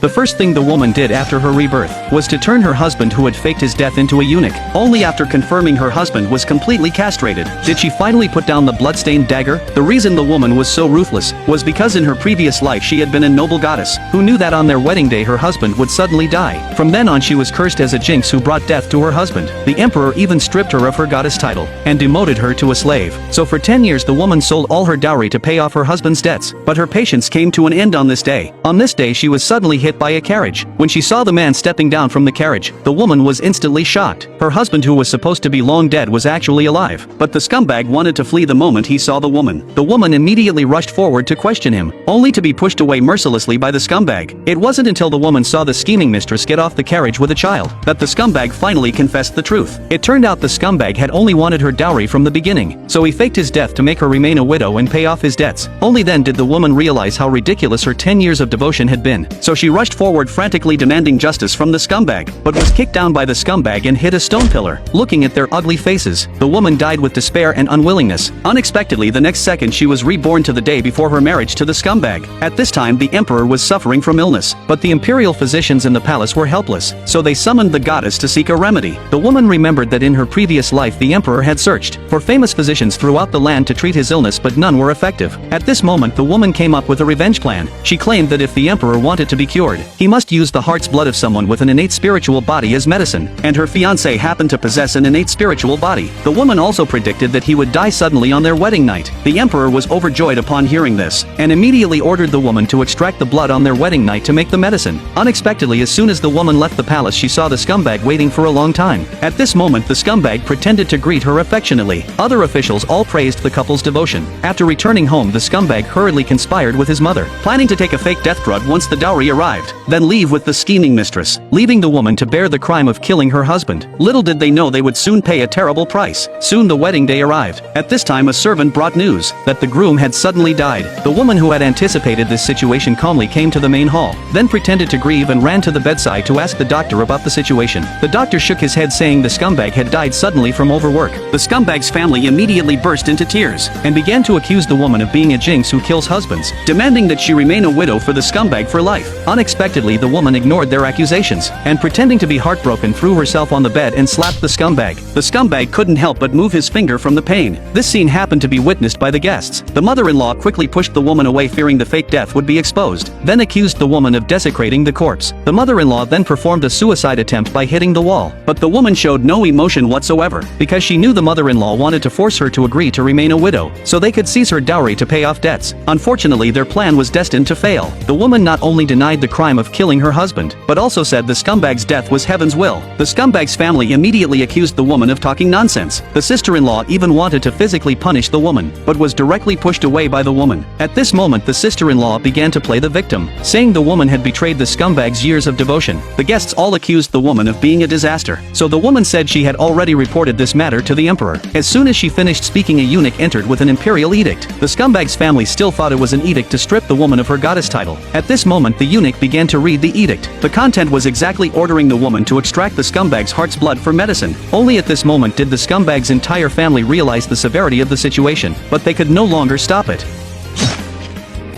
The first thing the woman did after her rebirth was to turn her husband who had faked his death into a eunuch. Only after confirming her husband was completely castrated did she finally put down the bloodstained dagger. The reason the woman was so ruthless was because in her previous life she had been a noble goddess who knew that on their wedding day her husband would suddenly die. From then on she was cursed as a jinx who brought death to her husband. The emperor even stripped her of her goddess title and demoted her to a slave. So for 10 years the woman sold all her dowry to pay off her husband's debts. But her patience came to an end on this day. On this day she was suddenly hit by a carriage. When she saw the man stepping down from the carriage, the woman was instantly shocked. Her husband who was supposed to be long dead was actually alive. But the scumbag wanted to flee the moment he saw the woman. The woman immediately rushed forward to question him, only to be pushed away mercilessly by the scumbag. It wasn't until the woman saw the scheming mistress get off the carriage with a child that the scumbag finally confessed the truth. It turned out the scumbag had only wanted her dowry from the beginning, so he faked his death to make her remain a widow and pay off his debts. Only then did the woman realize how ridiculous her 10 years of devotion had been. So she rushed forward frantically demanding justice from the scumbag, but was kicked down by the scumbag and hit a stone pillar. Looking at their ugly faces, the woman died with despair and unwillingness. Unexpectedly the next second she was reborn to the day before her marriage to the scumbag. At this time the emperor was suffering from illness, but the imperial physicians in the palace were helpless, so they summoned the goddess to seek a remedy. The woman remembered that in her previous life the emperor had searched for famous physicians throughout the land to treat his illness, but none were effective. At this moment the woman came up with a revenge plan. She claimed that if the emperor wanted to be cured, he must use the heart's blood of someone with an innate spiritual body as medicine, and her fiancé happened to possess an innate spiritual body. The woman also predicted that he would die suddenly on their wedding night. The emperor was overjoyed upon hearing this, and immediately ordered the woman to extract the blood on their wedding night to make the medicine. Unexpectedly, as soon as the woman left the palace, she saw the scumbag waiting for a long time. At this moment the scumbag pretended to greet her affectionately. Other officials all praised the couple's devotion. After returning home the scumbag hurriedly conspired with his mother, planning to take a fake death drug once the dowry arrived, then leave with the scheming mistress, leaving the woman to bear the crime of killing her husband. Little did they know they would soon pay a terrible price. Soon the wedding day arrived. At this time a servant brought news that the groom had suddenly died. The woman who had anticipated this situation calmly came to the main hall, then pretended to grieve and ran to the bedside to ask the doctor about the situation. The doctor shook his head saying the scumbag had died suddenly from overwork. The scumbag's family immediately burst into tears and began to accuse the woman of being a jinx who kills husbands, demanding that she remain a widow for the scumbag for life. Unexpectedly the woman ignored their accusations and, pretending to be heartbroken, threw herself on the bed and slapped the scumbag. The scumbag couldn't help but move his finger from the pain. This scene happened to be witnessed by the guests. The mother-in-law quickly pushed the woman away, fearing the fake death would be exposed, then accused the woman of desecrating the corpse. The mother-in-law then performed a suicide attempt by hitting the wall, but the woman showed no emotion whatsoever, because she knew the mother-in-law wanted to force her to agree to remain a widow, so they could seize her dowry to pay off debts. Unfortunately their plan was destined to fail. The woman not only denied the crime of killing her husband, but also said the scumbag's death was heaven's will. The scumbag's family immediately accused the woman of talking nonsense. The sister-in-law even wanted to physically punish the woman, but was directly pushed away by the woman. At this moment the sister-in-law began to play the victim, saying the woman had betrayed the scumbag's years of devotion. The guests all accused the woman of being a disaster, so the woman said she had already reported this matter to the emperor. As soon as she finished speaking, a eunuch entered with an imperial edict. The scumbag's family still thought it was an edict to strip the woman of her goddess title. At this moment the eunuch began to read the edict. The content was exactly ordering the woman to extract the scumbag's heart's blood for medicine. Only at this moment did the scumbag's entire family realize the severity of the situation, but they could no longer stop it.